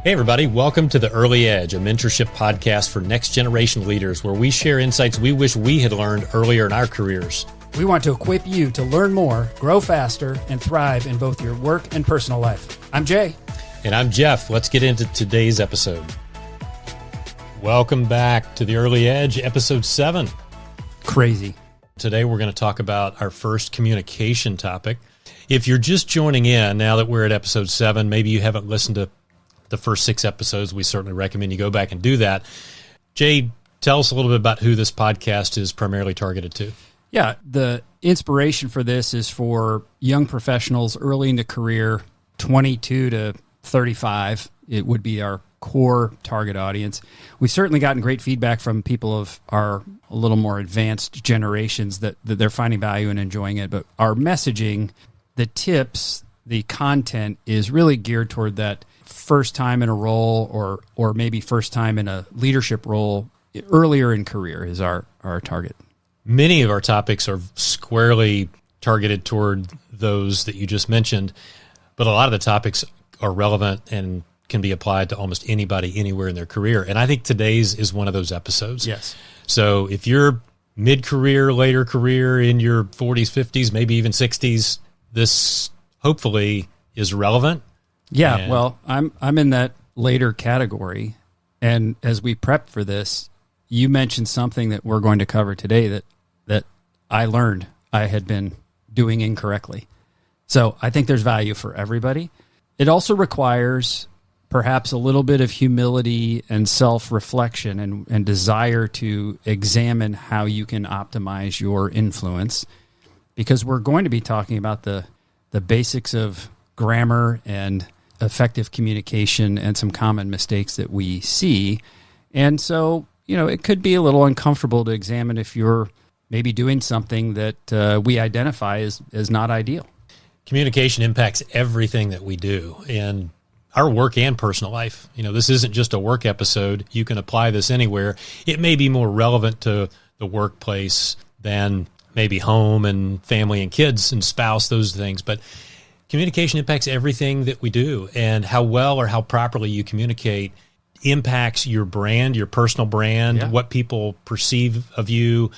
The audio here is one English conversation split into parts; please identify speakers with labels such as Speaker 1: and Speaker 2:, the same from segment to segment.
Speaker 1: Hey everybody, welcome to The Early Edge, a mentorship podcast for next generation leaders where we share insights we wish we had learned earlier in our careers.
Speaker 2: We want to equip you to learn more, grow faster, and thrive in both your work and personal life. I'm Jay.
Speaker 1: And I'm Jeff. Let's get into today's episode. Welcome back to The Early Edge, episode 7.
Speaker 2: Crazy.
Speaker 1: Today we're going to talk about our first communication topic. If you're just joining in now that we're at episode 7, maybe you haven't listened to the first 6 episodes, we certainly recommend you go back and do that. Jay, tell us a little bit about who this podcast is primarily targeted to.
Speaker 2: Yeah, the inspiration for this is for young professionals early in the career, 22 to 35. It would be our core target audience. We've certainly gotten great feedback from people of our a little more advanced generations that they're finding value and enjoying it. But our messaging, the tips, the content is really geared toward that first time in a role or maybe first time in a leadership role earlier in career is our target.
Speaker 1: Many of our topics are squarely targeted toward those that you just mentioned, but a lot of the topics are relevant and can be applied to almost anybody anywhere in their career. And I think today's is one of those episodes.
Speaker 2: Yes.
Speaker 1: So if you're mid-career, later career, in your 40s, 50s, maybe even 60s, this hopefully is relevant.
Speaker 2: Yeah,
Speaker 1: And
Speaker 2: well, I'm in that later category, and as we prep for this, you mentioned something that we're going to cover today that I learned I had been doing incorrectly. So I think there's value for everybody. It also requires perhaps a little bit of humility and self-reflection and desire to examine how you can optimize your influence, because we're going to be talking about the basics of grammar and effective communication and some common mistakes that we see. And so, it could be a little uncomfortable to examine if you're maybe doing something that we identify as not ideal.
Speaker 1: Communication impacts everything that we do in our work and personal life. This isn't just a work episode. You can apply this anywhere. It may be more relevant to the workplace than maybe home and family and kids and spouse, those things. But communication impacts everything that we do, and how well or how properly you communicate impacts your brand, your personal brand, what people perceive of you,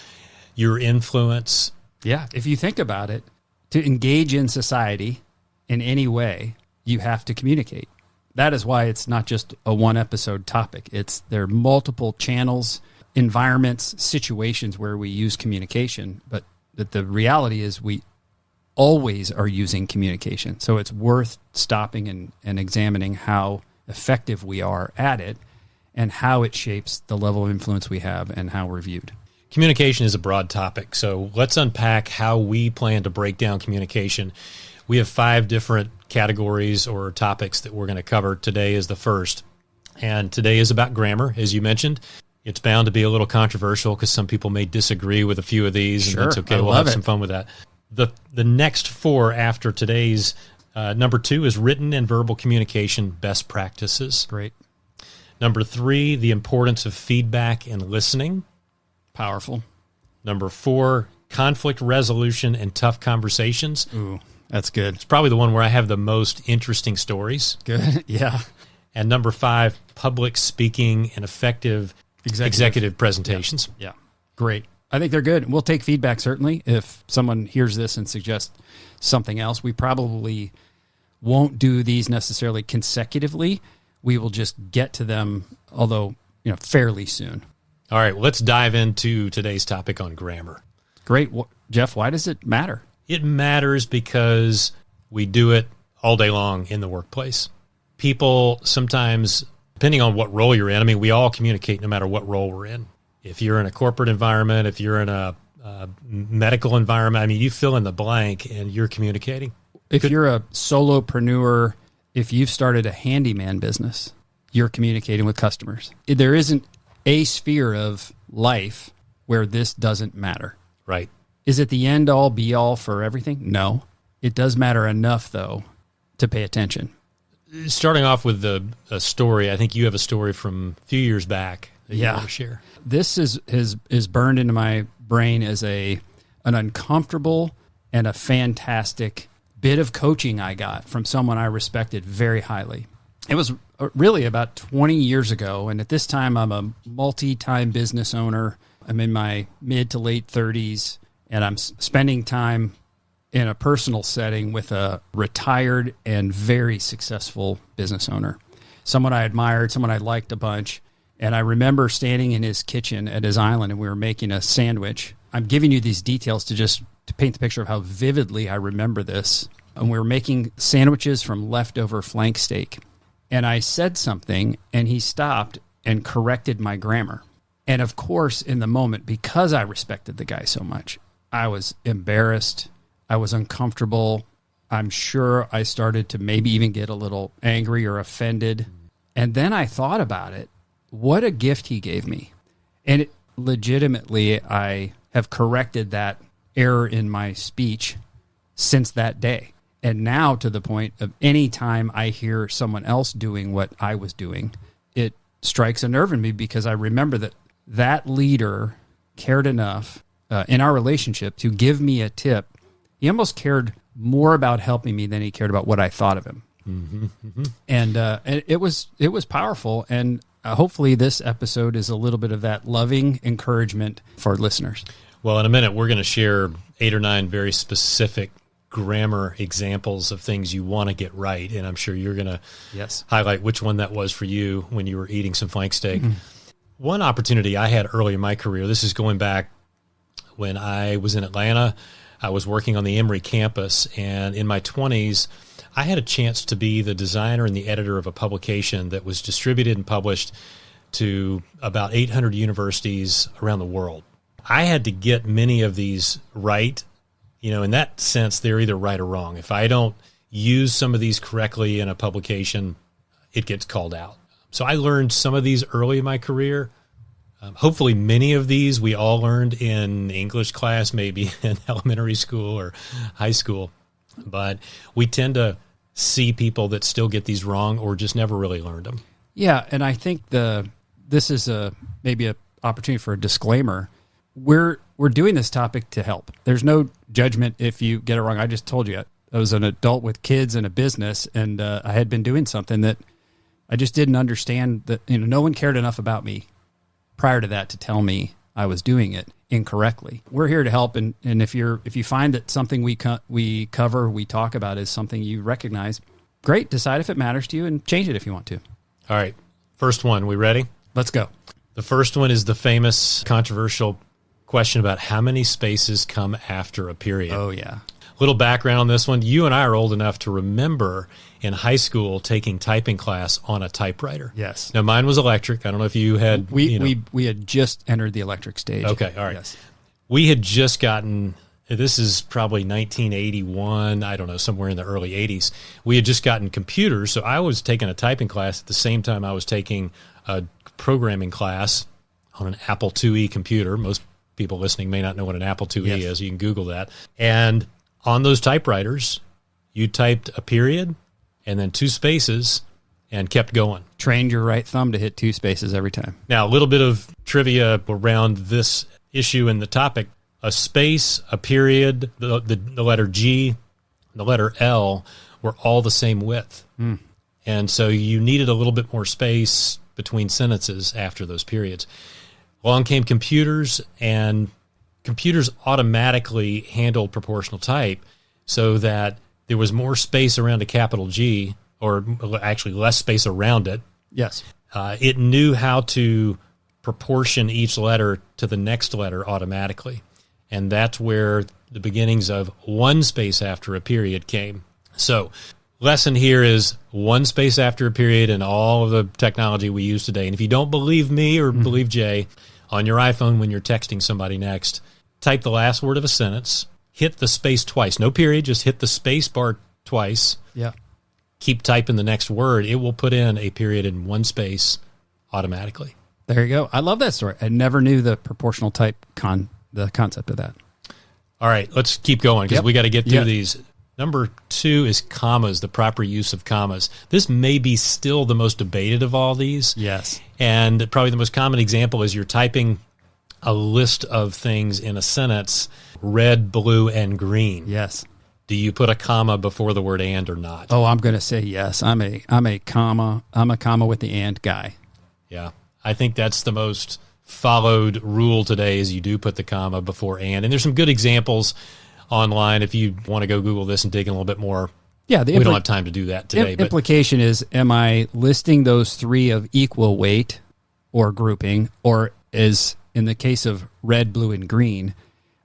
Speaker 1: your influence.
Speaker 2: Yeah, if you think about it, to engage in society in any way, you have to communicate. That is why it's not just a one-episode topic. There are multiple channels, environments, situations where we use communication, but the reality is we always are using communication. So it's worth stopping and examining how effective we are at it and how it shapes the level of influence we have and how we're viewed.
Speaker 1: Communication is a broad topic, so let's unpack how we plan to break down communication. We have 5 different categories or topics that we're going to cover. Today is the first, and today is about grammar, as you mentioned. It's bound to be a little controversial because some people may disagree with a few of these,
Speaker 2: Sure,
Speaker 1: and that's okay. We'll have some fun with that. The next 4 after today's, number 2 is written and verbal communication best practices.
Speaker 2: Great.
Speaker 1: Number 3, the importance of feedback and listening.
Speaker 2: Powerful.
Speaker 1: Number 4, conflict resolution and tough conversations.
Speaker 2: Ooh, that's good.
Speaker 1: It's probably the one where I have the most interesting stories.
Speaker 2: Good. Yeah.
Speaker 1: And number 5, public speaking and effective executive presentations.
Speaker 2: Yeah. Great. I think they're good. We'll take feedback, certainly. If someone hears this and suggests something else, we probably won't do these necessarily consecutively. We will just get to them, although, fairly soon.
Speaker 1: All right, well, let's dive into today's topic on grammar.
Speaker 2: Great. Jeff, why does it matter?
Speaker 1: It matters because we do it all day long in the workplace. People sometimes, depending on what role you're in, we all communicate no matter what role we're in. If you're in a corporate environment, if you're in a medical environment, you fill in the blank and you're communicating.
Speaker 2: If you're a solopreneur, if you've started a handyman business, you're communicating with customers. There isn't a sphere of life where this doesn't matter.
Speaker 1: Right.
Speaker 2: Is it the end all be all for everything? No. It does matter enough, though, to pay attention.
Speaker 1: Starting off with a story, I think you have a story from a few years back that you want to share.
Speaker 2: This is burned into my brain as an uncomfortable and a fantastic bit of coaching I got from someone I respected very highly. It was really about 20 years ago. And at this time, I'm a multi-time business owner. I'm in my mid to late 30s, and I'm spending time in a personal setting with a retired and very successful business owner, someone I admired, someone I liked a bunch. And I remember standing in his kitchen at his island, and we were making a sandwich. I'm giving you these details to paint the picture of how vividly I remember this. And we were making sandwiches from leftover flank steak. And I said something, and he stopped and corrected my grammar. And of course, in the moment, because I respected the guy so much, I was embarrassed. I was uncomfortable. I'm sure I started to maybe even get a little angry or offended. And then I thought about it. What a gift he gave me. And legitimately, I have corrected that error in my speech since that day. And now to the point of any time I hear someone else doing what I was doing, it strikes a nerve in me because I remember that leader cared enough in our relationship to give me a tip. He almost cared more about helping me than he cared about what I thought of him. Mm-hmm, mm-hmm. And it was powerful. And hopefully this episode is a little bit of that loving encouragement for listeners.
Speaker 1: Well, in a minute, we're going to share 8 or 9 very specific grammar examples of things you want to get right. And I'm sure you're going to highlight which one that was for you when you were eating some flank steak. Mm-hmm. One opportunity I had early in my career, this is going back when I was in Atlanta. I was working on the Emory campus, and in my 20s, I had a chance to be the designer and the editor of a publication that was distributed and published to about 800 universities around the world. I had to get many of these right. You know, in that sense, they're either right or wrong. If I don't use some of these correctly in a publication, it gets called out. So I learned some of these early in my career. Hopefully many of these we all learned in English class, maybe in elementary school or high school. But we tend to see people that still get these wrong or just never really learned them.
Speaker 2: Yeah, and I think this is maybe an opportunity for a disclaimer. We're doing this topic to help. There's no judgment if you get it wrong. I just told you I was an adult with kids and a business, and I had been doing something that I just didn't understand. That no one cared enough about me prior to that to tell me I was doing it incorrectly. We're here to help, and if you find that something we talk about is something you recognize, great. Decide if it matters to you and change it if you want to.
Speaker 1: All right, first one. We ready?
Speaker 2: Let's go.
Speaker 1: The first one is the famous controversial question about how many spaces come after a period.
Speaker 2: Oh, yeah.
Speaker 1: Little background on this one. You and I are old enough to remember in high school taking typing class on a typewriter.
Speaker 2: Yes.
Speaker 1: Now, mine was electric. I don't know if you had...
Speaker 2: We had just entered the electric stage.
Speaker 1: Okay, all right.
Speaker 2: Yes.
Speaker 1: We had just gotten... This is probably 1981, I don't know, somewhere in the early 80s. We had just gotten computers, so I was taking a typing class at the same time I was taking a programming class on an Apple IIe computer. Most people listening may not know what an Apple IIe is. You can Google that. And on those typewriters, you typed a period and then 2 spaces and kept going.
Speaker 2: Trained your right thumb to hit 2 spaces every time.
Speaker 1: Now, a little bit of trivia around this issue and the topic. A space, a period, the letter G, the letter L were all the same width. Mm. And so you needed a little bit more space between sentences after those periods. Along came computers, and computers automatically handled proportional type so that there was more space around a capital G, or actually less space around it.
Speaker 2: Yes.
Speaker 1: It knew how to proportion each letter to the next letter automatically. And that's where the beginnings of 1 space after a period came. So lesson here is 1 space after a period and all of the technology we use today. And if you don't believe me or believe Jay, on your iPhone when you're texting somebody next, type the last word of a sentence, hit the space twice. No period, just hit the space bar twice.
Speaker 2: Yeah.
Speaker 1: Keep typing the next word. It will put in a period in 1 space automatically.
Speaker 2: There you go. I love that story. I never knew the proportional type the concept of that.
Speaker 1: All right, let's keep going because we got to get through these. Number 2 is commas, the proper use of commas. This may be still the most debated of all these.
Speaker 2: Yes.
Speaker 1: And probably the most common example is you're typing a list of things in a sentence, red, blue, and green.
Speaker 2: Yes.
Speaker 1: Do you put a comma before the word and or not?
Speaker 2: Oh, I'm going to say yes. I'm a comma with the and guy.
Speaker 1: Yeah. I think that's the most followed rule today is you do put the comma before and there's some good examples online if you want to go Google this and dig in a little bit more.
Speaker 2: Yeah,
Speaker 1: we don't have time to do that today.
Speaker 2: But implication is, am I listing those three of equal weight or grouping, or is, in the case of red, blue, and green,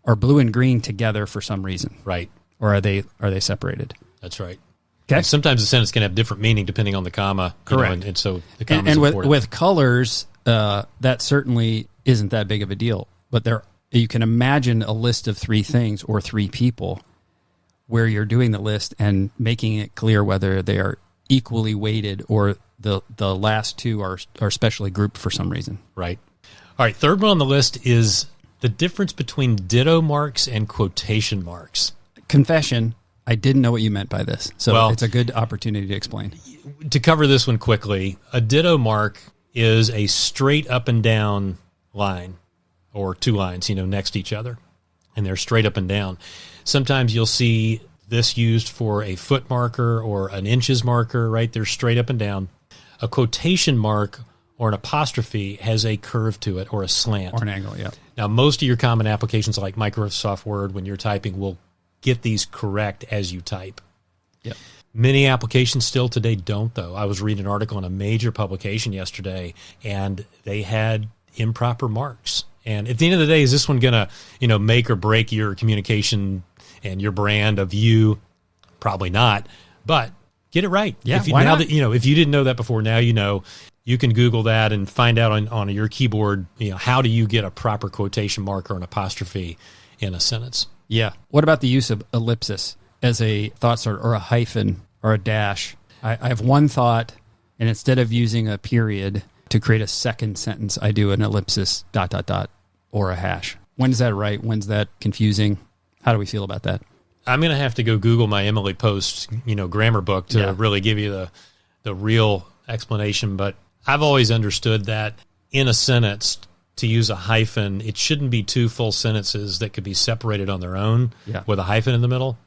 Speaker 2: are blue and green together for some reason?
Speaker 1: Right.
Speaker 2: Or are they separated?
Speaker 1: That's right.
Speaker 2: Okay.
Speaker 1: And sometimes the sentence can have different meaning depending on the comma.
Speaker 2: Correct.
Speaker 1: And so the comma
Speaker 2: is
Speaker 1: important.
Speaker 2: And with colors, that certainly isn't that big of a deal. But you can imagine a list of three things or three people where you're doing the list and making it clear whether they are equally weighted or the last two are specially grouped for some reason.
Speaker 1: Right. All right. Third one on the list is the difference between ditto marks and quotation marks.
Speaker 2: Confession, I didn't know what you meant by this. So it's a good opportunity to explain.
Speaker 1: To cover this one quickly, a ditto mark is a straight up and down line or two lines, next to each other. And they're straight up and down. Sometimes you'll see this used for a foot marker or an inches marker, right? They're straight up and down. A quotation mark or an apostrophe has a curve to it or a slant.
Speaker 2: Or an angle, yeah.
Speaker 1: Now, most of your common applications like Microsoft Word, when you're typing, will get these correct as you type.
Speaker 2: Yep.
Speaker 1: Many applications still today don't, though. I was reading an article in a major publication yesterday, and they had improper marks. And at the end of the day, is this one going to, make or break your communication and your brand of you? Probably not. But get it right.
Speaker 2: Yeah,
Speaker 1: if you,
Speaker 2: why
Speaker 1: now
Speaker 2: not?
Speaker 1: That, if you didn't know that before, now you know. You can Google that and find out on your keyboard, how do you get a proper quotation mark or an apostrophe in a sentence?
Speaker 2: Yeah. What about the use of ellipsis as a thought starter or a hyphen or a dash? I have one thought, and instead of using a period to create a second sentence, I do an ellipsis ... or a hash. When is that right? When's that confusing? How do we feel about that?
Speaker 1: I'm going to have to go Google my Emily Post, grammar book to really give you the real explanation. But I've always understood that in a sentence, to use a hyphen, it shouldn't be two full sentences that could be separated on their own with a hyphen in the middle.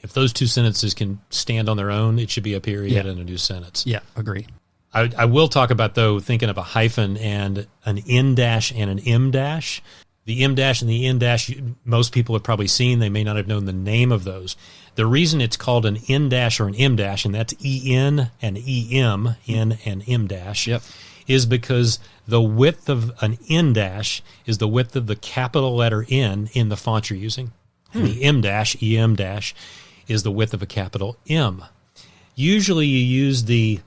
Speaker 1: If those two sentences can stand on their own, it should be a period and a new sentence.
Speaker 2: Yeah, agree.
Speaker 1: I will talk about, though, thinking of a hyphen and an in dash and an M dash. The M dash and the N dash, most people have probably seen. They may not have known the name of those. The reason it's called an N dash or an M dash, and that's EN and EM, N and M dash, is because the width of an N dash is the width of the capital letter N in the font you're using. And the M dash, EM dash, is the width of a capital M. Usually you use the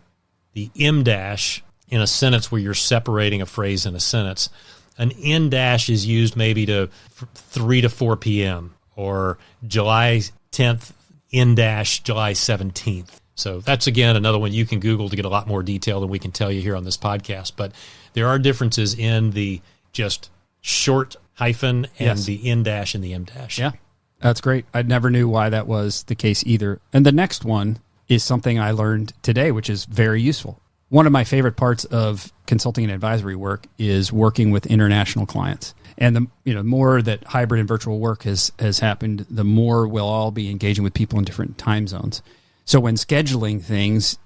Speaker 1: M dash in a sentence where you're separating a phrase in a sentence. An N dash is used maybe to 3 to 4 p.m. or July 10th, N dash July 17th. So that's, again, another one you can Google to get a lot more detail than we can tell you here on this podcast. But there are differences in the just short hyphen and the N dash and the M dash.
Speaker 2: Yeah, that's great. I never knew why that was the case either. And the next one is something I learned today, which is very useful. One of my favorite parts of consulting and advisory work is working with international clients. And the more that hybrid and virtual work has happened, the more we'll all be engaging with people in different time zones. So when scheduling things,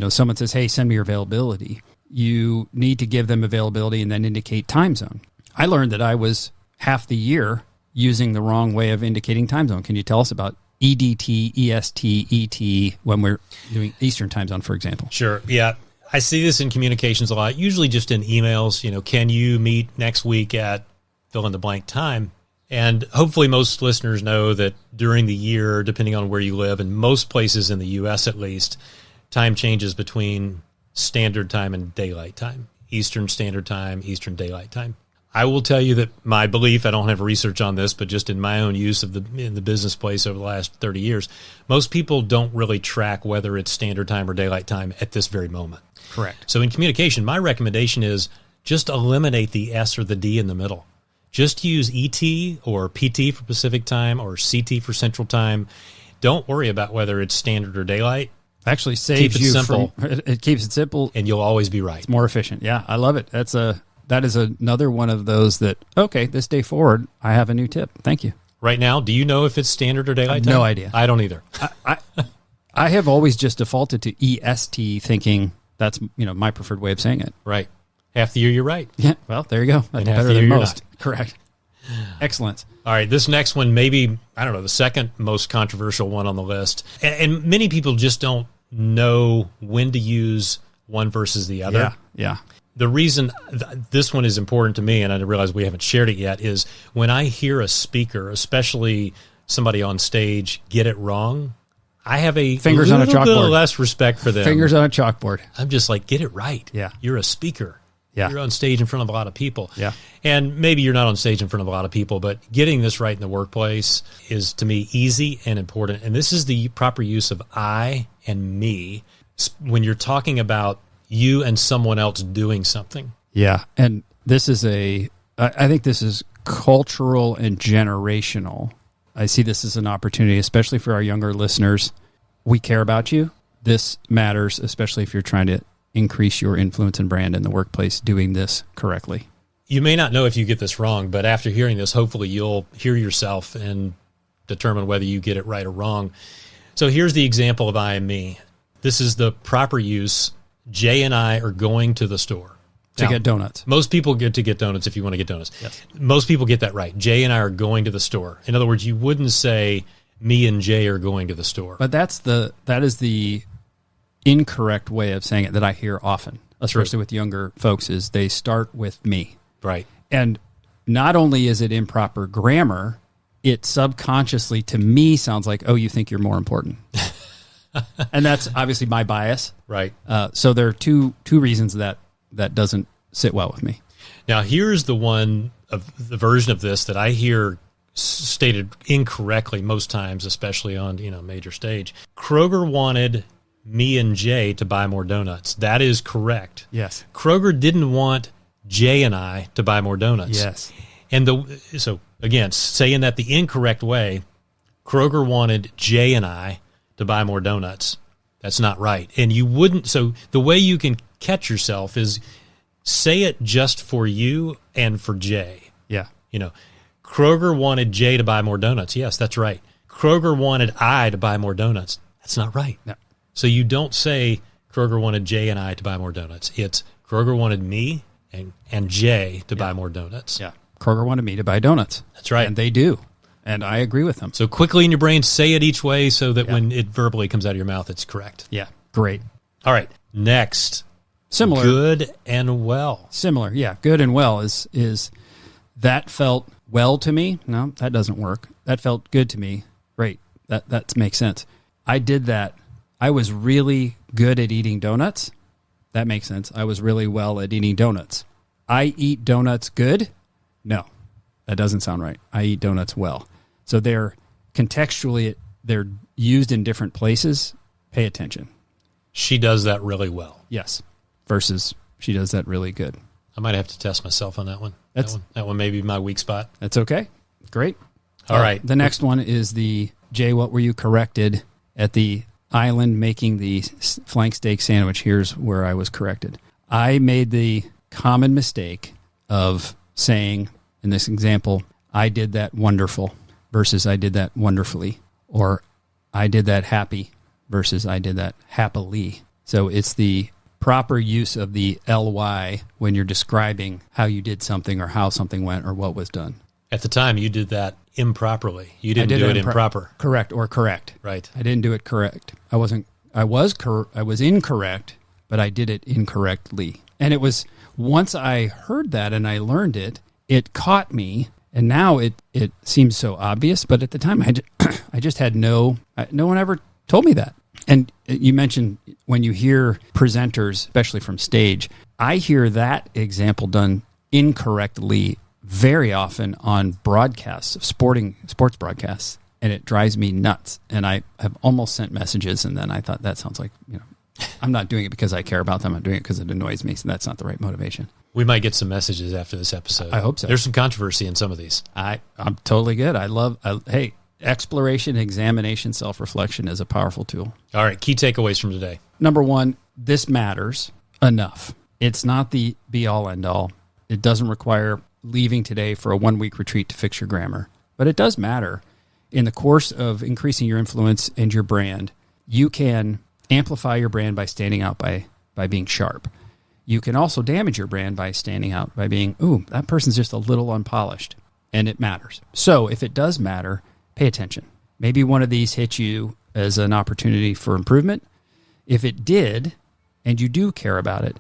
Speaker 2: someone says, "Hey, send me your availability," you need to give them availability and then indicate time zone. I learned that I was half the year using the wrong way of indicating time zone. Can you tell us about EDT, EST, ET when we're doing Eastern time zone, for example?
Speaker 1: Sure. Yeah. I see this in communications a lot, usually just in emails. Can you meet next week at fill in the blank time? And hopefully most listeners know that during the year, depending on where you live, in most places in the U.S. at least, time changes between standard time and daylight time, Eastern Standard Time, Eastern Daylight Time. I will tell you that my belief, I don't have research on this, but just in my own use in the business place over the last 30 years, most people don't really track whether it's standard time or daylight time at this very moment.
Speaker 2: Correct.
Speaker 1: So in communication, my recommendation is just eliminate the S or the D in the middle. Just use ET or PT for Pacific time or CT for Central time. Don't worry about whether it's standard or daylight.
Speaker 2: Actually saves you simple. It keeps it simple.
Speaker 1: And you'll always be right.
Speaker 2: It's more efficient. Yeah, I love it. That is another one of those that, okay, this day forward, I have a new tip. Thank you.
Speaker 1: right now. Do you know if it's standard or daylight time?
Speaker 2: No idea.
Speaker 1: I don't either.
Speaker 2: I have always just defaulted to EST, thinking that's my preferred way of saying it.
Speaker 1: Right. Half the year you're right.
Speaker 2: Yeah. Well, there you go. That's
Speaker 1: And half
Speaker 2: better
Speaker 1: the
Speaker 2: than
Speaker 1: year you're
Speaker 2: most. Correct. Excellent.
Speaker 1: All right, this next one, maybe, I don't know, the second most controversial one on the list. And many people just don't know when to use one versus the other.
Speaker 2: Yeah.
Speaker 1: The reason this one is important to me, and I realize we haven't shared it yet, is when I hear a speaker, especially somebody on stage, get it wrong, I have a
Speaker 2: Fingers on a
Speaker 1: little bit
Speaker 2: chalkboard.
Speaker 1: less respect for them.
Speaker 2: Fingers on a chalkboard.
Speaker 1: I'm just like, get it right.
Speaker 2: Yeah.
Speaker 1: You're a speaker.
Speaker 2: Yeah.
Speaker 1: You're on stage in front of a lot of people.
Speaker 2: Yeah.
Speaker 1: And maybe you're not on stage in front of a lot of people, but getting this right in the workplace is, to me, easy and important. And this is the proper use of I and me when you're talking about you and someone else doing something.
Speaker 2: Yeah. And this is I think this is cultural and generational. I see this as an opportunity, especially for our younger listeners. We care about you. This matters, especially if you're trying to increase your influence and brand in the workplace doing this correctly.
Speaker 1: You may not know if you get this wrong, but after hearing this, hopefully you'll hear yourself and determine whether you get it right or wrong. So here's the example of I and me. This is the proper use. Jay and I are going to the store.
Speaker 2: To
Speaker 1: Now,
Speaker 2: get donuts.
Speaker 1: Most people get to get donuts if you want to get donuts.
Speaker 2: Yes.
Speaker 1: Most people get that right. Jay and I are going to the store. In other words, you wouldn't say me and Jay are going to the store.
Speaker 2: But that is the incorrect way of saying it that I hear often, especially with younger folks, is they start with me.
Speaker 1: Right.
Speaker 2: And not only is it improper grammar, it subconsciously to me sounds like, oh, you think you're more important. And that's obviously my bias.
Speaker 1: Right.
Speaker 2: So there are two reasons that doesn't sit well with me.
Speaker 1: Now, here's the one of the version of this that I hear stated incorrectly most times, especially on major stage. Kroger wanted me and Jay to buy more donuts. That is correct.
Speaker 2: Yes.
Speaker 1: Kroger didn't want Jay and I to buy more donuts.
Speaker 2: Yes.
Speaker 1: And so again, saying that the incorrect way, Kroger wanted Jay and I to buy more donuts. That's not right. And you wouldn't. So the way you can catch yourself is say it just for you and for Jay.
Speaker 2: Yeah.
Speaker 1: Kroger wanted Jay to buy more donuts. Yes, that's right. Kroger wanted I to buy more donuts. That's not right.
Speaker 2: No.
Speaker 1: So you don't say Kroger wanted Jay and I to buy more donuts. It's Kroger wanted me and Jay to buy more donuts.
Speaker 2: Yeah. Kroger wanted me to buy donuts.
Speaker 1: That's right.
Speaker 2: And they do. And I agree with them.
Speaker 1: So quickly in your brain, say it each way so that when it verbally comes out of your mouth, it's correct.
Speaker 2: Yeah. Great.
Speaker 1: All right. Next.
Speaker 2: Similar.
Speaker 1: Good and well.
Speaker 2: Similar. Yeah. Good and well is that felt well to me. No, that doesn't work. That felt good to me. Great. That makes sense. I did that. I was really good at eating donuts. That makes sense. I was really well at eating donuts. I eat donuts good? No, that doesn't sound right. I eat donuts well. So they're contextually, they're used in different places. Pay attention.
Speaker 1: She does that really well.
Speaker 2: Yes. Versus she does that really good.
Speaker 1: I might have to test myself on that one.
Speaker 2: That's-
Speaker 1: That one may be my weak spot.
Speaker 2: That's okay. Great.
Speaker 1: All right.
Speaker 2: The next one is the, Jay, what were you corrected at the island making the flank steak sandwich? Here's where I was corrected. I made the common mistake of saying, in this example, I did that wonderful versus I did that wonderfully, or I did that happy versus I did that happily. So it's the proper use of the ly when you're describing how you did something or how something went or what was done.
Speaker 1: At the time, you did that improperly. You didn't do it improper.
Speaker 2: Correct or correct.
Speaker 1: Right.
Speaker 2: I didn't do it correct. I was incorrect, but I did it incorrectly. And it was once I heard that and I learned it, it caught me. And now it seems so obvious, but at the time I just had no one ever told me that. And you mentioned when you hear presenters, especially from stage, I hear that example done incorrectly very often on broadcasts, sports broadcasts, and it drives me nuts. And I have almost sent messages, and then I thought that sounds like, I'm not doing it because I care about them. I'm doing it because it annoys me. So that's not the right motivation.
Speaker 1: We might get some messages after this episode.
Speaker 2: I hope so.
Speaker 1: There's some controversy in some of these.
Speaker 2: I'm totally good. Hey, exploration, examination, self-reflection is a powerful tool.
Speaker 1: All right. Key takeaways from today.
Speaker 2: Number one, this matters enough. It's not the be-all, end-all. It doesn't require leaving today for a 1-week retreat to fix your grammar. but it does matter. In the course of increasing your influence and your brand, you can amplify your brand by standing out by being sharp. You can also damage your brand by standing out by being, ooh, that person's just a little unpolished, and it matters. So if it does matter, pay attention. Maybe one of these hit you as an opportunity for improvement. If it did, and you do care about it,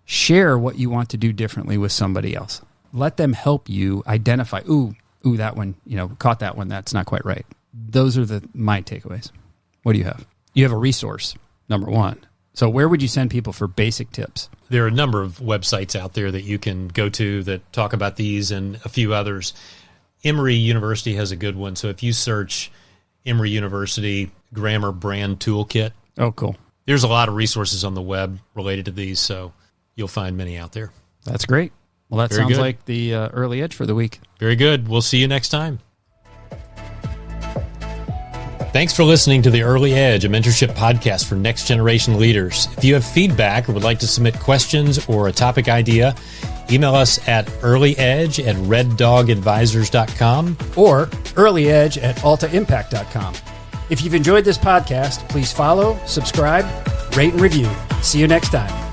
Speaker 2: share what you want to do differently with somebody else. Let them help you identify, ooh, that one, caught that one, that's not quite right. Those are my takeaways. What do you have? You have a resource, number one. So where would you send people for basic tips?
Speaker 1: There are a number of websites out there that you can go to that talk about these and a few others. Emory University has a good one. So if you search Emory University Grammar Brand Toolkit.
Speaker 2: Oh, cool.
Speaker 1: There's a lot of resources on the web related to these, so you'll find many out there.
Speaker 2: That's great. Well, that sounds like the Early Edge for the week.
Speaker 1: Very good. We'll see you next time. Thanks for listening to The Early Edge, a mentorship podcast for next generation leaders. If you have feedback or would like to submit questions or a topic idea, email us at earlyedge@reddogadvisors.com
Speaker 2: or earlyedge@altaimpact.com. If you've enjoyed this podcast, please follow, subscribe, rate, and review. See you next time.